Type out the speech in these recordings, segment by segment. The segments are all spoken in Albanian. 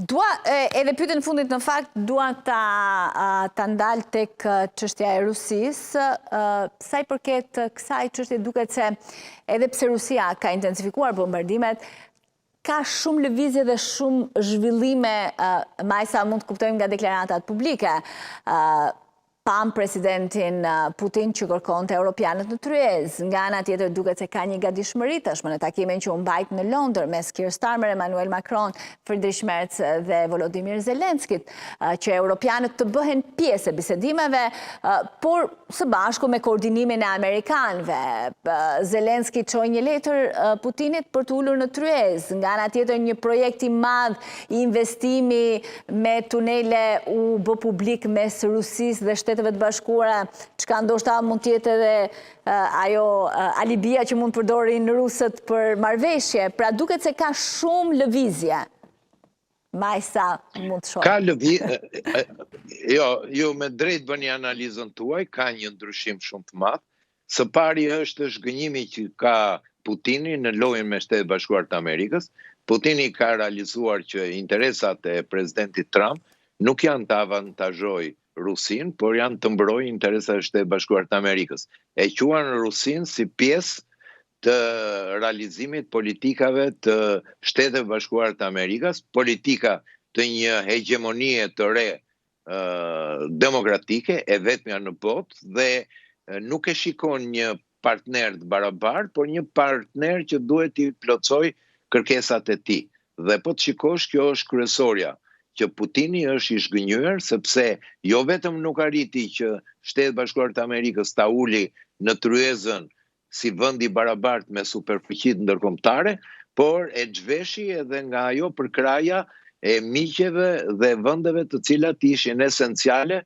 Edhe pyetjen në fundit në fakt, dua ta ndal tek çështja e Rusisë. Sa i përket kësaj çështje duket se edhe pse Rusia ka intensifikuar bombardimet, ka shumë lëvizje dhe shumë zhvillime, majsa mund të kuptojmë nga deklaratat publike. Pam presidentin Putin që kërkonte europianët në tryez. Nga ana tjetër duket se ka një gatishmëri tashmë në takimin që u mbajt në Londër mes Keir Starmer, Emmanuel Macron, Friedrich Merz dhe Volodymyr Zelenskit, që europianët të bëhen pjesë e bisedimeve, por së bashku me koordinimin e amerikanëve. Zelenski çoi një letër Putinit për të ulur në tryez. Nga ana tjetër një projekt i madh i investimi me tunele u bë publik mes Rusisë dhe Shteteve të Bashkuara, çka ndoshta mund të jetë edhe ajo alibia që mund të përdorin rusët për marrëveshje. Pra duket se ka shumë lëvizje. Majsa mund të shoh. Ka lëvizje. Jo, me drejt bëni analizën tuaj, ka një ndryshim shumë të madh. Së pari është zhgënjimi që ka Putini në lojën me Shtetet Bashkuara të Amerikës. Putini ka realizuar që interesat e presidentit Trump nuk janë të avantazhojë Rusin, por janë të mbrojë interesat e Shtetit Bashkuar të Amerikës. E quan Rusin si pjesë të realizimit politikave të Shteteve Bashkuar të Amerikës, politika të një hegemonie të re demokratike, e vetmja në botë, dhe nuk e shikon një partner të barabartë, por një partner që duhet të plotësojë kërkesat e tij. Dhe po të shikosh, kjo është kryesorja, që Putini është i zhgënjur sepse jo vetëm nuk arriti që Shtetet Bashkuara të Amerikës ta uli në tryezën si vend i barabartë me superfuqitë ndërkombëtare, por e zhveshi edhe nga ajo përkraja e miqeve dhe vendeve të cilat ishin esenciale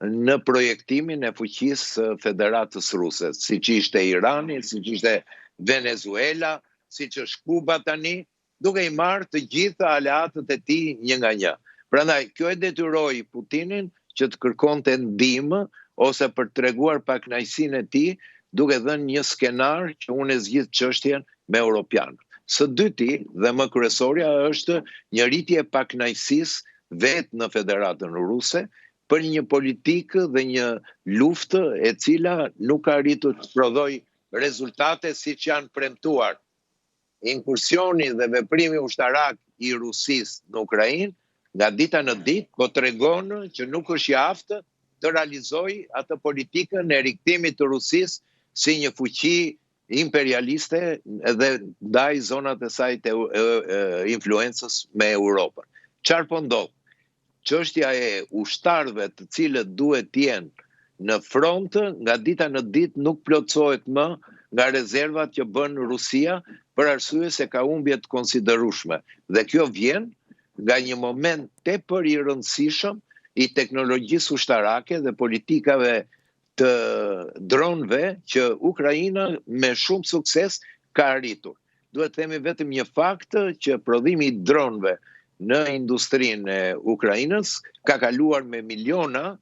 në projektimin e fuqisë së Federatës Ruse, siç ishte Irani, siç ishte Venezuela, siç është Kuba tani, duke i marrë të gjitha aleatët e tij një nga një. Prandaj, kjo e detyroi Putinin që të kërkonte ndihmë ose për të treguar pakënaqësinë e tij, duke dhënë një skenar që unë e zgjidh çështjen me europianët. Së dyti, dhe më kryesorja, është një rritje pakënaqësisë vetë në Federatën Ruse për një politikë dhe një luftë e cila nuk ka arritur të prodhojë rezultate siç janë premtuar. Inkursioni dhe veprimi ushtarak i Rusisë në Ukrainë nga dita në ditë po tregon që nuk është i aftë të realizojë atë politikën e rikthimit të Rusisë si një fuqi imperialiste dhe ndaj zonat e saj të influencës me Europën. Çfarë po ndodh? Çështja e ushtarëve të cilët duhet të jenë në front nga dita në ditë nuk plotësohet më nga rezervat që bën Rusia për arsye se ka humbje të konsiderueshme. Dhe kjo vjen nga një moment tepër i rëndësishëm i teknologjisë ushtarake dhe politikave të dronëve që Ukraina me shumë sukses ka arritur. Duhet të themi vetëm një fakt që prodhimi i dronëve në industrinë e Ukrainës ka kaluar me miliona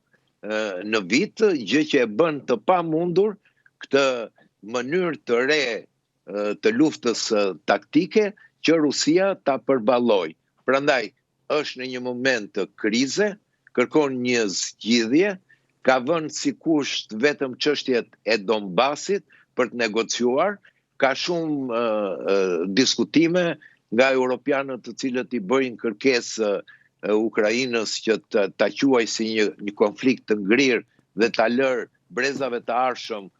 në vit, gjë që e bën të pamundur këtë mënyrë të re të luftës taktike që Rusia ta përballojë. Prandaj, është në një moment të krize, kërkon një zgjidhje, ka vënë si kusht vetëm çështjet e Donbasit për të negociuar, ka shumë diskutime nga europianët të cilët i bëjnë kërkesë Ukrainës që ta quajë si një konflikt të ngrirë dhe ta lërë brezave të arshëm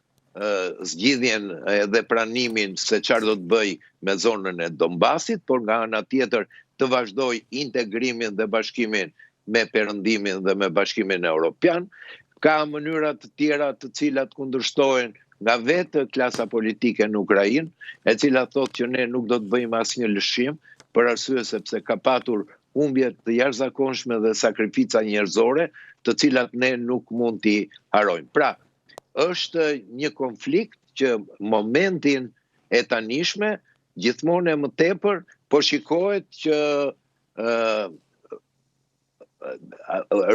zgjidhjen dhe pranimin se çfarë do të bëj me zonën e Donbasit, por nga ana tjetër të vazhdoj integrimin dhe bashkimin me Perëndimin dhe me Bashkimin Evropian. Ka mënyra të tjera të cilat kundërshtohen nga vetë klasa politike në Ukrainë, e cila thotë që ne nuk do të bëjmë asnjë lëshim, për arsye sepse ka patur humbje të jashtëzakonshme dhe sakrifica njerëzore, të cilat ne nuk mund t'i harojmë. Pra, është një konflikt që momentin e tanishme, gjithmonë e më tepër, po shikohet që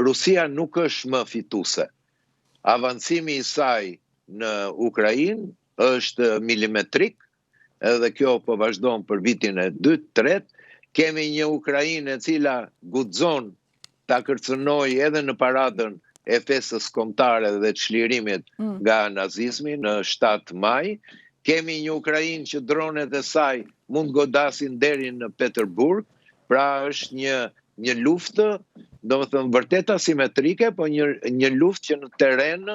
Rusia nuk është më fituese. Avancimi i saj në Ukrainë është milimetrik, edhe kjo po vazhdon për vitin e 2, 3, kemi një Ukrainë e cila guxon ta kërcënoj edhe në paradën e festës kombëtare dhe çlirimit nga nazizmi në 7 maj. Kemi një Ukrainë që dronet e saj mund godasin deri në Peterburg, pra është një luftë, domethënë vërtet asimetrike, po një luftë që në terren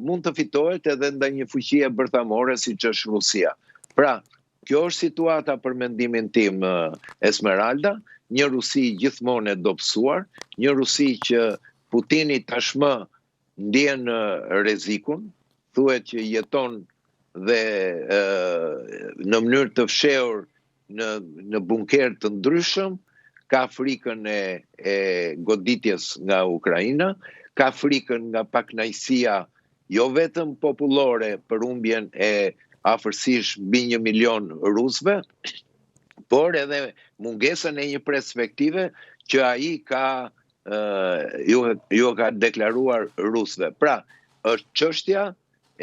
mund të fitohet edhe ndaj një fuqie bërthamore siç është Rusia. Pra, kjo është situata për mendimin tim, Esmeralda, një Rusi gjithmonë e dobësuar, një Rusi që Putini tashmë ndjen rrezikun, thuhet që jeton dhe në mënyrë të fshehur në bunker të ndryshëm, ka frikën e goditjes nga Ukraina, ka frikën nga pakënaqësia jo vetëm popullore për humbjen e afërsisht mbi 1 milion rusëve, por edhe mungesën e një perspektive që ai ka ka deklaruar rusëve. Pra, është çështja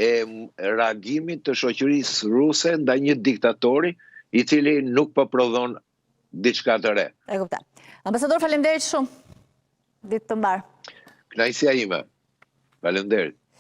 e reagimit të shoqërisë ruse ndaj një diktatori i cili nuk po prodhon diçka të re. E kuptoj. Ambasador, faleminderit shumë. Ditë të mbar. Kënaqësia ime. Faleminderit.